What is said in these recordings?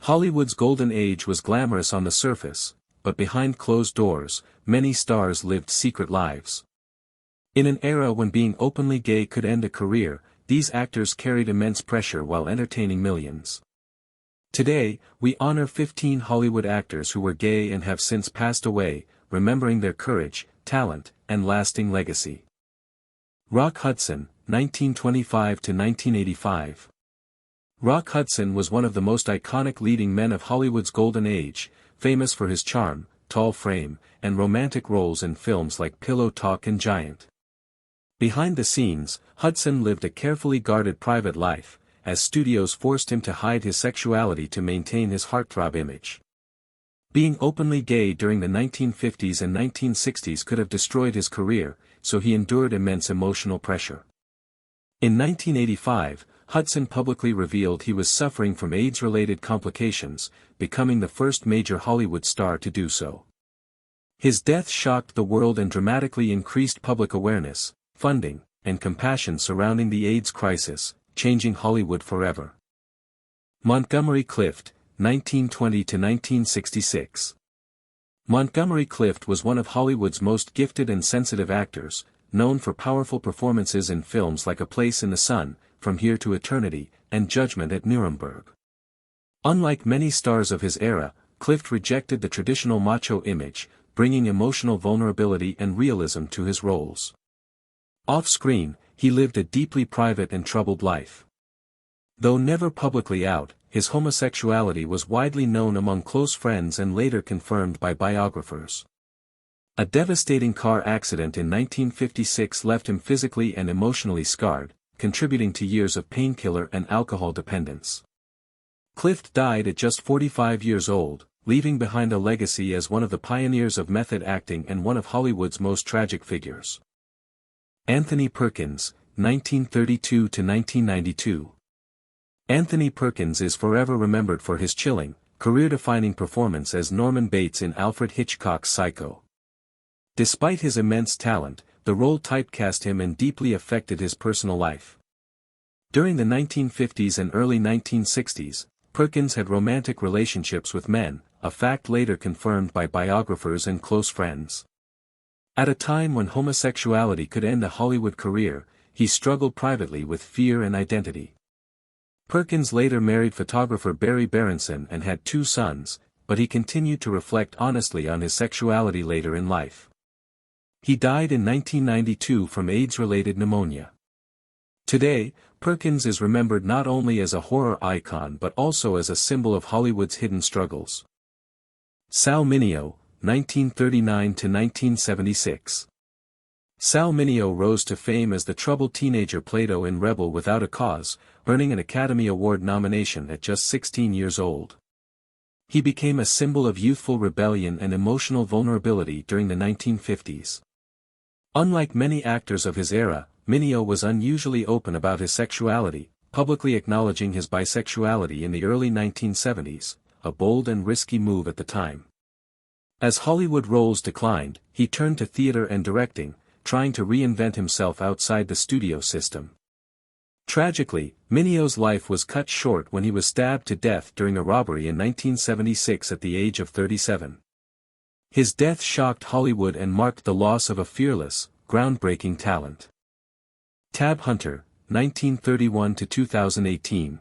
Hollywood's golden age was glamorous on the surface, but behind closed doors, many stars lived secret lives. In an era when being openly gay could end a career, these actors carried immense pressure while entertaining millions. Today, we honor 15 Hollywood actors who were gay and have since passed away, remembering their courage, talent, and lasting legacy. Rock Hudson, 1925 to 1985. Rock Hudson was one of the most iconic leading men of Hollywood's golden age, famous for his charm, tall frame, and romantic roles in films like Pillow Talk and Giant. Behind the scenes, Hudson lived a carefully guarded private life, as studios forced him to hide his sexuality to maintain his heartthrob image. Being openly gay during the 1950s and 1960s could have destroyed his career, so he endured immense emotional pressure. In 1985, Hudson publicly revealed he was suffering from AIDS-related complications, becoming the first major Hollywood star to do so. His death shocked the world and dramatically increased public awareness, funding, and compassion surrounding the AIDS crisis, changing Hollywood forever. Montgomery Clift, 1920 to 1966. Montgomery Clift was one of Hollywood's most gifted and sensitive actors, known for powerful performances in films like A Place in the Sun, From Here to Eternity, and Judgment at Nuremberg. Unlike many stars of his era, Clift rejected the traditional macho image, bringing emotional vulnerability and realism to his roles. Off-screen, he lived a deeply private and troubled life. Though never publicly out, his homosexuality was widely known among close friends and later confirmed by biographers. A devastating car accident in 1956 left him physically and emotionally scarred, contributing to years of painkiller and alcohol dependence. Clift died at just 45 years old, leaving behind a legacy as one of the pioneers of method acting and one of Hollywood's most tragic figures. Anthony Perkins, 1932 to 1992. Anthony Perkins is forever remembered for his chilling, career-defining performance as Norman Bates in Alfred Hitchcock's Psycho. Despite his immense talent, the role typecast him and deeply affected his personal life. During the 1950s and early 1960s, Perkins had romantic relationships with men, a fact later confirmed by biographers and close friends. At a time when homosexuality could end a Hollywood career, he struggled privately with fear and identity. Perkins later married photographer Barry Berenson and had 2 sons, but he continued to reflect honestly on his sexuality later in life. He died in 1992 from AIDS-related pneumonia. Today, Perkins is remembered not only as a horror icon but also as a symbol of Hollywood's hidden struggles. Sal Mineo, 1939 to 1976. Sal Mineo rose to fame as the troubled teenager Plato in Rebel Without a Cause, earning an Academy Award nomination at just 16 years old. He became a symbol of youthful rebellion and emotional vulnerability during the 1950s. Unlike many actors of his era, Mineo was unusually open about his sexuality, publicly acknowledging his bisexuality in the early 1970s, a bold and risky move at the time. As Hollywood roles declined, he turned to theater and directing, trying to reinvent himself outside the studio system. Tragically, Mineo's life was cut short when he was stabbed to death during a robbery in 1976 at the age of 37. His death shocked Hollywood and marked the loss of a fearless, groundbreaking talent. Tab Hunter, 1931 to 2018.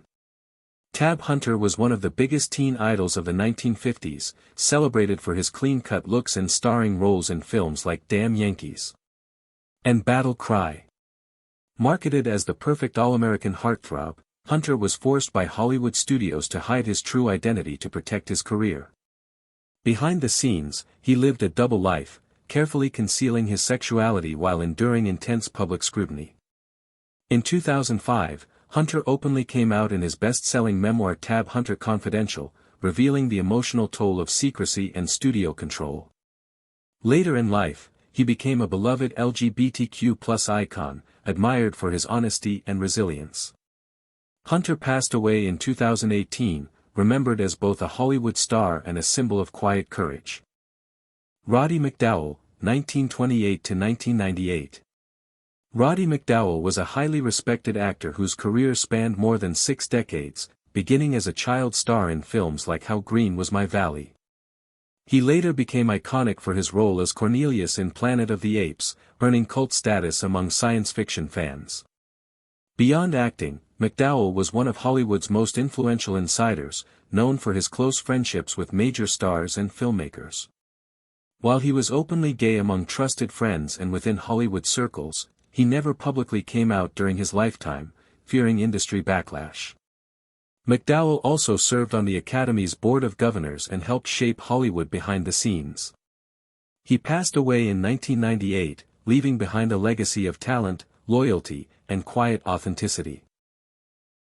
Tab Hunter was one of the biggest teen idols of the 1950s, celebrated for his clean-cut looks and starring roles in films like Damn Yankees and Battle Cry. Marketed as the perfect all-American heartthrob, Hunter was forced by Hollywood studios to hide his true identity to protect his career. Behind the scenes, he lived a double life, carefully concealing his sexuality while enduring intense public scrutiny. In 2005, Hunter openly came out in his best-selling memoir Tab Hunter Confidential, revealing the emotional toll of secrecy and studio control. Later in life, he became a beloved LGBTQ+ icon, admired for his honesty and resilience. Hunter passed away in 2018, remembered as both a Hollywood star and a symbol of quiet courage. Roddy McDowall, 1928 to 1998. Roddy McDowall was a highly respected actor whose career spanned more than 6 decades, beginning as a child star in films like How Green Was My Valley. He later became iconic for his role as Cornelius in Planet of the Apes, earning cult status among science fiction fans. Beyond acting, McDowall was one of Hollywood's most influential insiders, known for his close friendships with major stars and filmmakers. While he was openly gay among trusted friends and within Hollywood circles, he never publicly came out during his lifetime, fearing industry backlash. McDowall also served on the Academy's Board of Governors and helped shape Hollywood behind the scenes. He passed away in 1998, leaving behind a legacy of talent, loyalty, and quiet authenticity.